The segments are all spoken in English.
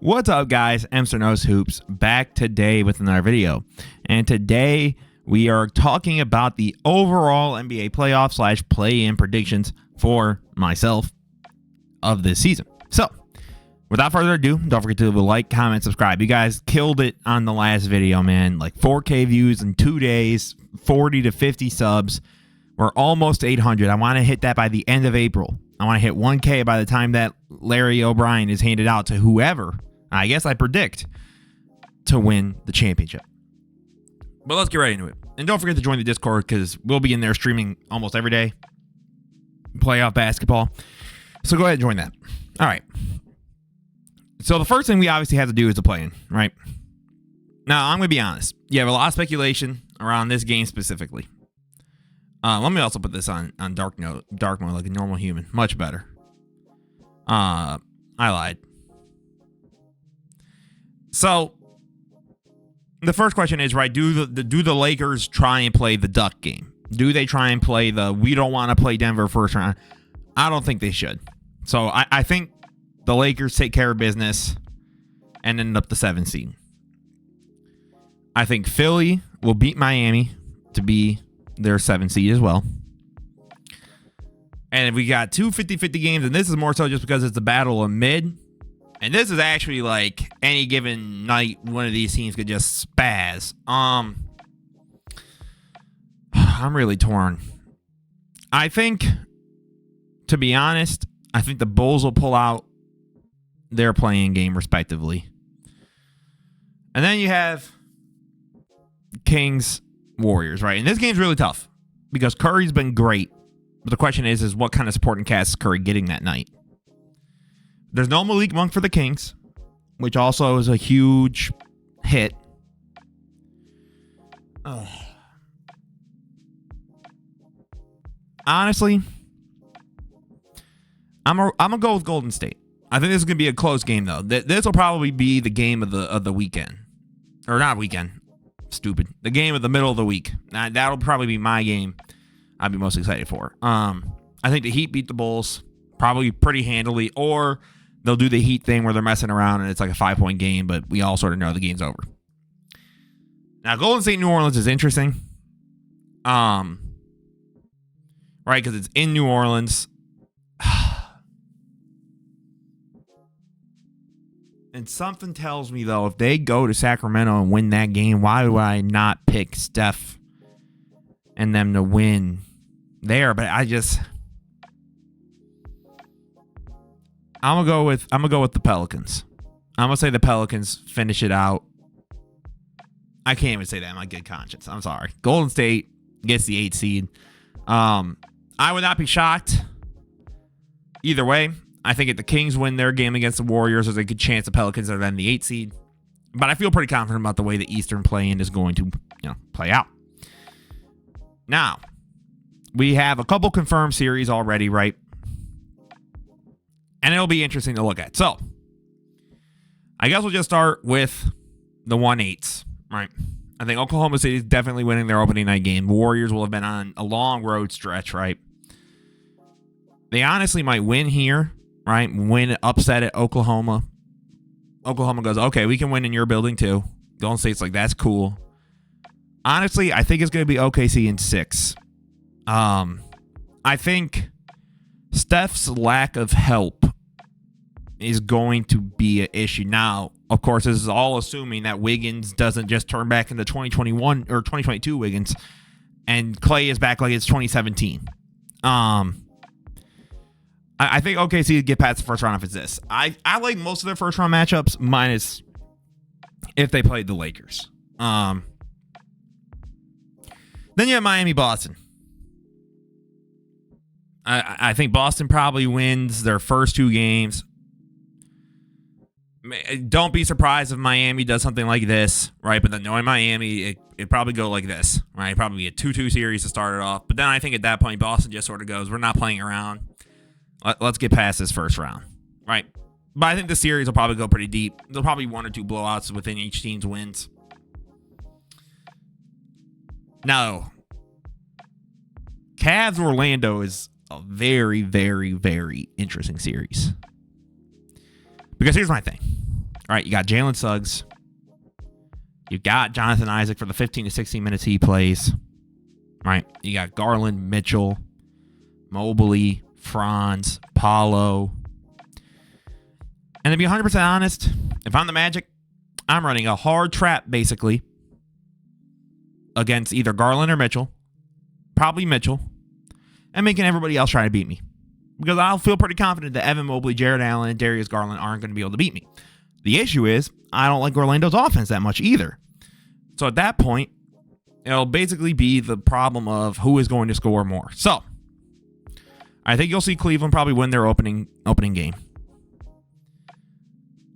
What's up, guys? Mr. Nose Hoops back today with another video. And today we are talking about the overall NBA playoff / play-in predictions for myself of this season. So, without further ado, don't forget to like, comment, subscribe. You guys killed it on the last video, man. Like 4K views in 2 days, 40 to 50 subs. We're almost 800. I want to hit that by the end of April. I want to hit 1K by the time that Larry O'Brien is handed out to whoever, I guess I predict, to win the championship. But let's get right into it. And don't forget to join the Discord because we'll be in there streaming almost every day. Playoff basketball. So go ahead and join that. All right. So the first thing we obviously have to do is the play-in, right? Now, I'm going to be honest. You have a lot of speculation around this game specifically. Let me also put this on dark mode like a normal human. Much better. I lied. So the first question is, right, do the Lakers try and play the duck game? Do they try and play the we don't want to play Denver first round? I don't think they should. So I think the Lakers take care of business and end up the 7th seed. I think Philly will beat Miami to be their 7th seed as well. And we got two 50-50 games, and this is more so just because it's the battle of mid. And this is actually like any given night one of these teams could just spaz. I'm really torn. I think, to be honest, I think the Bulls will pull out their play-in game respectively. And then you have Kings, Warriors, right? And this game's really tough because Curry's been great. But the question is what kind of supporting cast is Curry getting that night? There's no Malik Monk for the Kings, which also is a huge hit. Honestly, I'm gonna go with Golden State. I think this is gonna be a close game though. This will probably be the game of the weekend, or not weekend. Stupid. The game of the middle of the week. That'll probably be my game I'd be most excited for. I think the Heat beat the Bulls probably pretty handily, or they'll do the Heat thing where they're messing around and it's like a 5-point game, but we all sort of know the game's over. Now, Golden State New Orleans is interesting. Right, because it's in New Orleans. And something tells me, though, if they go to Sacramento and win that game, why would I not pick Steph and them to win there? But I'm gonna go with the Pelicans. I'm gonna say the Pelicans finish it out. I can't even say that in my good conscience. I'm sorry. Golden State gets the 8th seed. I would not be shocked either way. I think if the Kings win their game against the Warriors, there's a good chance the Pelicans are then the 8th seed. But I feel pretty confident about the way the Eastern play-in is going to, play out. Now, we have a couple confirmed series already, right? And it'll be interesting to look at. So, I guess we'll just start with the 1/8s, right? I think Oklahoma City is definitely winning their opening night game. The Warriors will have been on a long road stretch, right? They honestly might win here. Right? Win, upset at Oklahoma. Oklahoma goes, okay, we can win in your building too. Golden State's like, that's cool. Honestly, I think it's going to be OKC in 6. I think Steph's lack of help is going to be an issue. Now, of course, this is all assuming that Wiggins doesn't just turn back into 2021 or 2022 Wiggins and Clay is back like it's 2017. I think OKC get past the first round if it's this. I like most of their first round matchups, minus if they played the Lakers. Then you have Miami, Boston. I think Boston probably wins their first 2 games. Don't be surprised if Miami does something like this, right? But then knowing Miami, it'd probably go like this, right? It'd probably be a 2-2 series to start it off. But then I think at that point, Boston just sort of goes, we're not playing around. Let's get past this first round, right? But I think the series will probably go pretty deep. There'll probably be 1 or 2 blowouts within each team's wins. Now, Cavs Orlando is a very, very, very interesting series. Because here's my thing. All right, you got Jalen Suggs. You got Jonathan Isaac for the 15 to 16 minutes he plays. Right, you got Garland, Mitchell, Mobley, Franz, Paulo. And to be 100% honest, if I'm the Magic, I'm running a hard trap, basically, against either Garland or Mitchell. Probably Mitchell. And making everybody else try to beat me. Because I'll feel pretty confident that Evan Mobley, Jared Allen, and Darius Garland aren't going to be able to beat me. The issue is, I don't like Orlando's offense that much either. So at that point, it'll basically be the problem of who is going to score more. So, I think you'll see Cleveland probably win their opening game.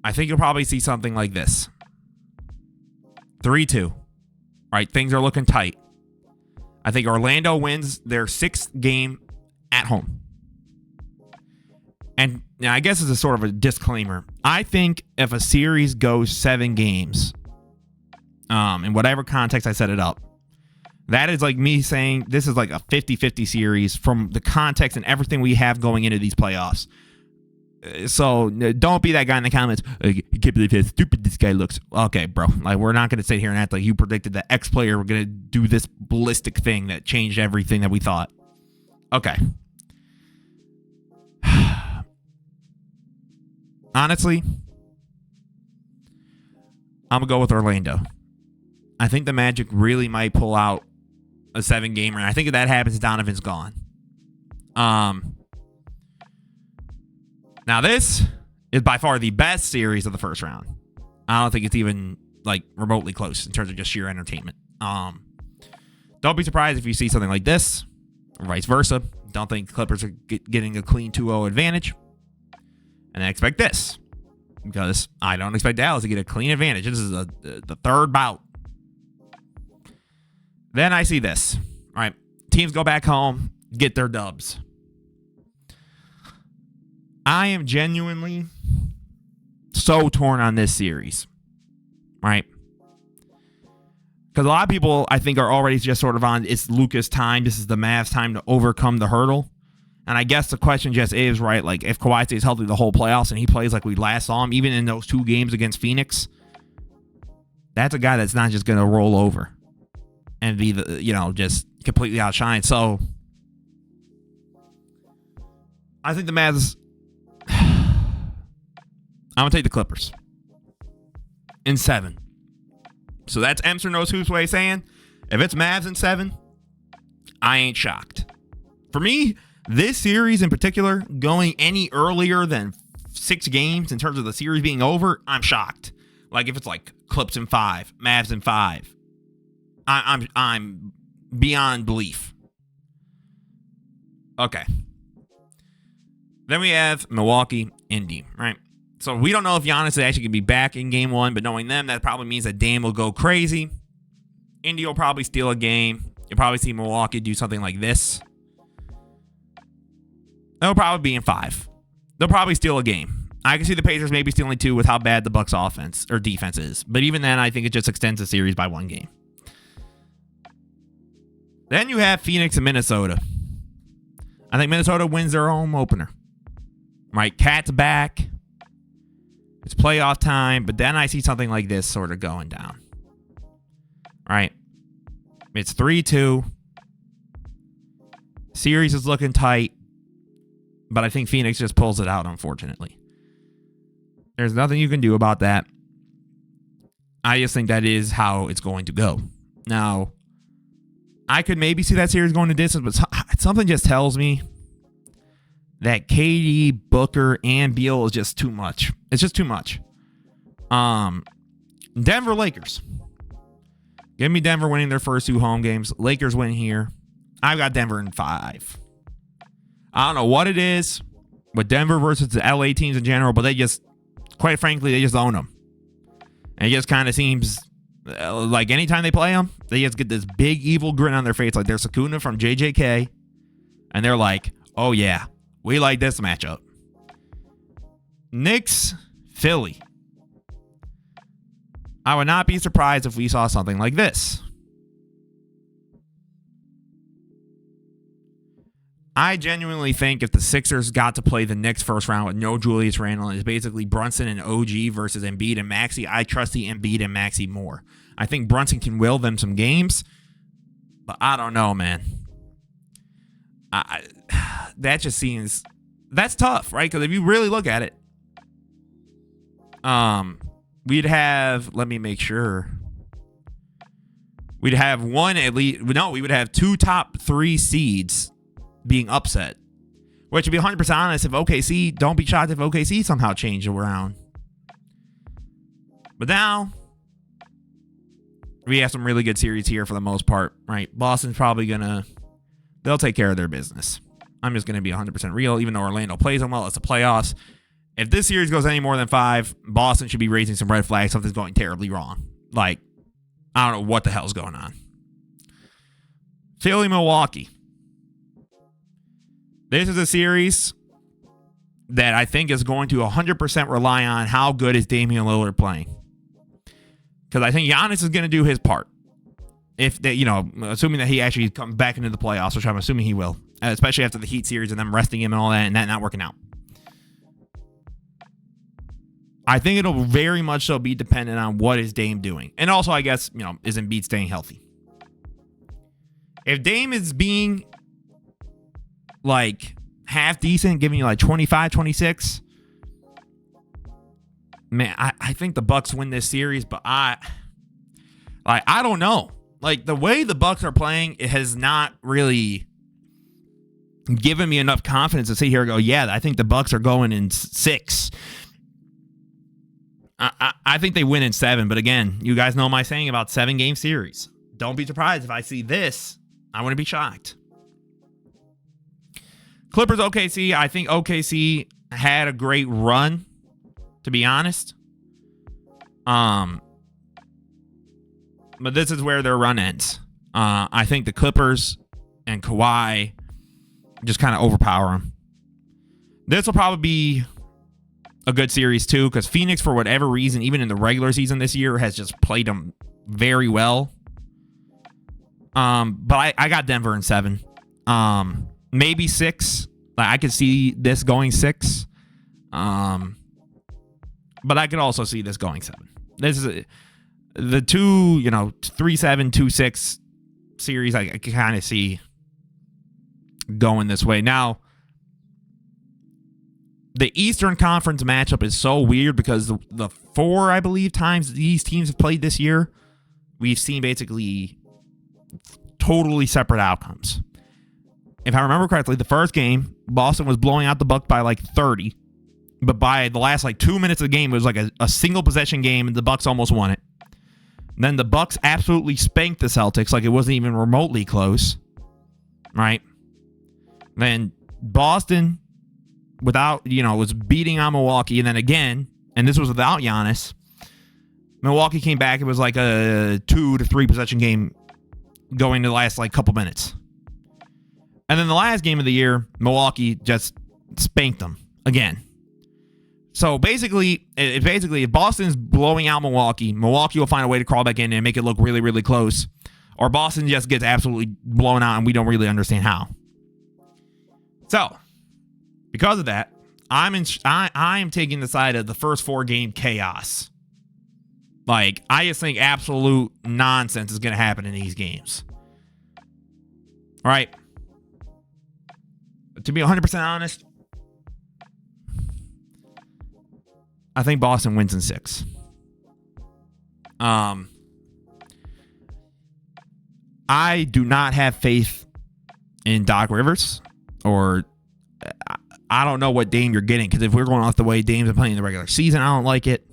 I think you'll probably see something like this. 3-2. All right, things are looking tight. I think Orlando wins their 6th game at home. And now I guess as a sort of a disclaimer, I think if a series goes 7 games, in whatever context I set it up, that is like me saying this is like a 50-50 series from the context and everything we have going into these playoffs. So don't be that guy in the comments. I can't believe how stupid this guy looks. Okay, bro. Like, we're not going to sit here and act like you predicted that X player were going to do this ballistic thing that changed everything that we thought. Okay. Honestly, I'm going to go with Orlando. I think the Magic really might pull out a 7-gamer. I think if that happens, Donovan's gone. Now, this is by far the best series of the first round. I don't think it's even like remotely close in terms of just sheer entertainment. Don't be surprised if you see something like this, or vice versa. Don't think Clippers are getting a clean 2-0 advantage. And I expect this, because I don't expect Dallas to get a clean advantage. This is the third bout. Then I see this. All right, teams go back home, get their dubs. I am genuinely so torn on this series, right? Because a lot of people, I think, are already just sort of on, it's Luka's time. This is the Mavs' time to overcome the hurdle. And I guess the question just is, right, like, if Kawhi stays healthy the whole playoffs and he plays like we last saw him, even in those 2 games against Phoenix, that's a guy that's not just going to roll over and be, just completely outshined. So, I think the Mavs, I'm going to take the Clippers in 7. So that's Emser Knows Who's way saying, if it's Mavs in 7, I ain't shocked. For me, this series in particular, going any earlier than 6 games in terms of the series being over, I'm shocked. Like if it's like Clips in 5, Mavs in 5, I'm beyond belief. Okay. Then we have Milwaukee, Indy, right? So we don't know if Giannis is actually going to be back in game 1, but knowing them, that probably means that Dame will go crazy. Indy will probably steal a game. You'll probably see Milwaukee do something like this. They'll probably be in 5. They'll probably steal a game. I can see the Pacers maybe stealing 2 with how bad the Bucks offense or defense is. But even then, I think it just extends the series by 1 game. Then you have Phoenix and Minnesota. I think Minnesota wins their home opener. Right, Cat's back. It's playoff time, but then I see something like this sort of going down. All right. It's 3-2. Series is looking tight, but I think Phoenix just pulls it out, unfortunately. There's nothing you can do about that. I just think that is how it's going to go. Now, I could maybe see that series going to distance, but something just tells me that KD, Booker, and Beal is just too much. It's just too much. Denver Lakers. Give me Denver winning their first 2 home games. Lakers win here. I've got Denver in 5. I don't know what it is with Denver versus the LA teams in general, but they just, quite frankly, they just own them. And it just kind of seems like anytime they play them, they just get this big evil grin on their face like they're Sakuna from JJK. And they're like, oh yeah, we like this matchup. Knicks, Philly. I would not be surprised if we saw something like this. I genuinely think if the Sixers got to play the Knicks first round with no Julius Randle, and it's basically Brunson and OG versus Embiid and Maxey, I trust the Embiid and Maxey more. I think Brunson can will them some games, but I don't know, man. That just seems... That's tough, right? Because if you really look at it, we'd have... Let me make sure. We'd have one at least... No, we would have 2 top 3 seeds being upset. Which, to be 100% honest, if OKC... Don't be shocked if OKC somehow changed around. But now... We have some really good series here for the most part, right? Boston's probably going to... They'll take care of their business. I'm just going to be 100% real. Even though Orlando plays them well, it's the playoffs. If this series goes any more than 5, Boston should be raising some red flags. Something's going terribly wrong. Like, I don't know what the hell's going on. Philly, Milwaukee. This is a series that I think is going to 100% rely on how good is Damian Lillard playing. Because I think Giannis is going to do his part. If they, assuming that he actually comes back into the playoffs, which I'm assuming he will, especially after the Heat series and them resting him and all that, and that not working out. I think it'll very much so be dependent on what is Dame doing. And also, I guess, is Embiid staying healthy? If Dame is being like half decent, giving you like 25, 26, man, I think the Bucks win this series, but I don't know. Like, the way the Bucks are playing, it has not really given me enough confidence to sit here and go, yeah, I think the Bucks are going in 6. I think they win in 7, but again, you guys know my saying about 7-game series. Don't be surprised if I see this. I wouldn't be shocked. Clippers, OKC. I think OKC had a great run, to be honest. But this is where their run ends. I think the Clippers and Kawhi just kind of overpower them. This will probably be a good series too, because Phoenix, for whatever reason, even in the regular season this year, has just played them very well. But I got Denver in 7. Maybe 6. Like, I could see this going 6. But I could also see this going 7. This is the 2, 3-7, 2-6 series. I can kind of see going this way. Now, the Eastern Conference matchup is so weird because the 4, I believe, times these teams have played this year, we've seen basically totally separate outcomes. If I remember correctly, the first game, Boston was blowing out the Bucks by like 30. But by the last 2 minutes of the game, it was like a single possession game, and the Bucks almost won it. Then the Bucks absolutely spanked the Celtics like it wasn't even remotely close. Right? Then Boston, was beating on Milwaukee, and then again, and this was without Giannis, Milwaukee came back. It was like a 2 to 3 possession game going to the last couple minutes. And then the last game of the year, Milwaukee just spanked them again. So basically, if Boston's blowing out Milwaukee, Milwaukee will find a way to crawl back in and make it look really, really close. Or Boston just gets absolutely blown out and we don't really understand how. So, because of that, I am taking the side of the first 4-game chaos. Like, I just think absolute nonsense is going to happen in these games. All right. To be 100% honest, I think Boston wins in 6. I do not have faith in Doc Rivers, or I don't know what Dame you're getting, because if we're going off the way Dame's been playing in the regular season, I don't like it.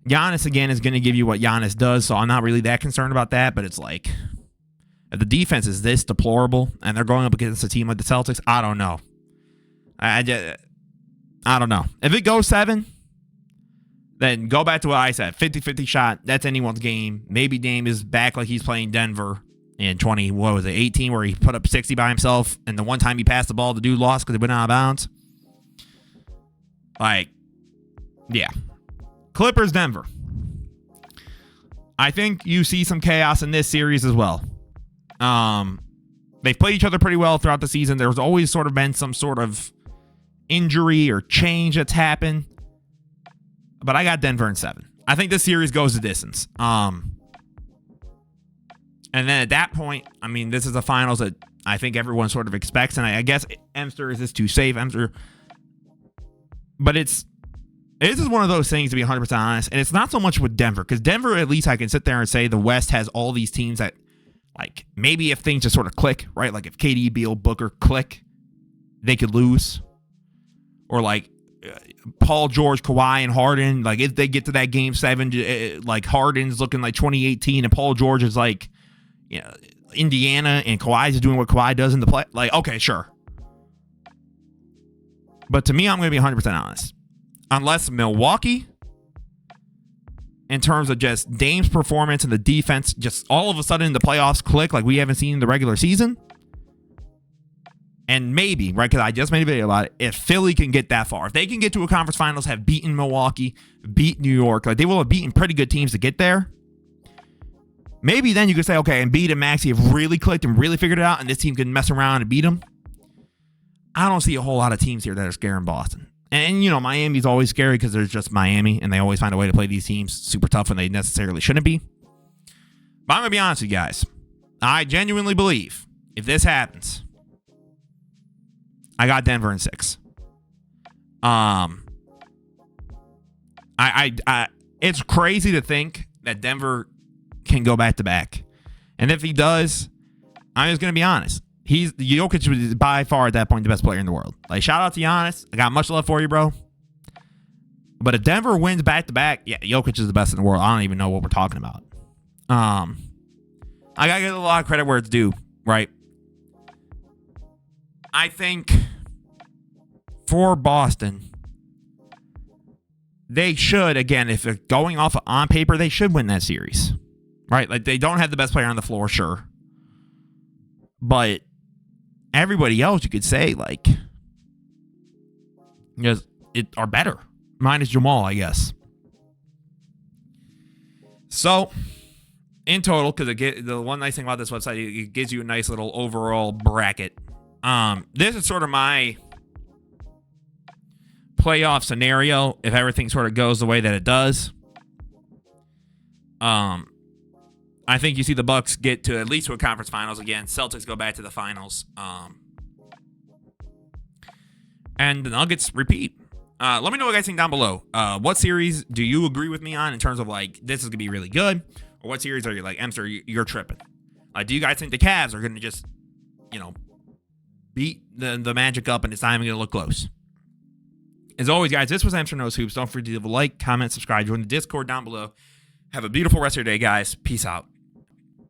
Giannis, again, is going to give you what Giannis does, so I'm not really that concerned about that, but it's like, if the defense is this deplorable and they're going up against a team like the Celtics, I don't know. I don't know. If it goes 7, then go back to what I said. 50-50 shot. That's anyone's game. Maybe Dame is back like he's playing Denver in 18, where he put up 60 by himself, and the one time he passed the ball, the dude lost because it went out of bounds. Yeah. Clippers, Denver. I think you see some chaos in this series as well. they've played each other pretty well throughout the season. There's always sort of been some sort of injury or change that's happened. But I got Denver in 7. I think this series goes the distance. And then at that point, I mean, this is the finals that I think everyone sort of expects. And I guess Emster is just too safe. Emster. But this is one of those things, to be 100% honest. And it's not so much with Denver. Because Denver, at least I can sit there and say the West has all these teams that, like, maybe if things just sort of click, right? Like if KD, Beal, Booker click, they could lose. Or like Paul George, Kawhi, and Harden. Like if they get to that game 7, like Harden's looking like 2018 and Paul George is like, you know, Indiana and Kawhi is doing what Kawhi does in the play. Like, okay, sure. But to me, I'm going to be 100% honest. Unless Milwaukee, in terms of just Dame's performance and the defense, just all of a sudden the playoffs click like we haven't seen in the regular season. And maybe, right, because I just made a video about it, if Philly can get that far, if they can get to a conference finals, have beaten Milwaukee, beat New York, like they will have beaten pretty good teams to get there. Maybe then you could say, okay, Embiid and Maxey have really clicked and really figured it out, and this team can mess around and beat them. I don't see a whole lot of teams here that are scaring Boston. And, you know, Miami's always scary because there's just Miami, and they always find a way to play these teams super tough when they necessarily shouldn't be. But I'm going to be honest with you guys. I genuinely believe if this happens, I got Denver in 6. It's crazy to think that Denver can go back to back. And if he does, I'm just going to be honest. Jokic was by far at that point the best player in the world. Like, shout out to Giannis. I got much love for you, bro. But if Denver wins back to back, yeah, Jokic is the best in the world. I don't even know what we're talking about. I got to give a lot of credit where it's due, right? I think for Boston, they should, again, if they're going off on paper, they should win that series, right? Like, they don't have the best player on the floor, sure. But everybody else, you could say, like, are better. Minus Jamal, I guess. So, in total, because the one nice thing about this website, it gives you a nice little overall bracket. This is sort of my playoff scenario if everything sort of goes the way that it does. I think you see the Bucks get to at least to a conference finals again. Celtics go back to the finals. And the Nuggets repeat. Let me know what you guys think down below. What series do you agree with me on in terms of like this is gonna be really good, or what series are you like, Emster, you're tripping? Do you guys think the Cavs are gonna just, you know, beat the Magic up and it's not even gonna look close? As always, guys, this was Emster Knows Hoops. Don't forget to leave a like, comment, subscribe, join the Discord down below. Have a beautiful rest of your day, guys. Peace out.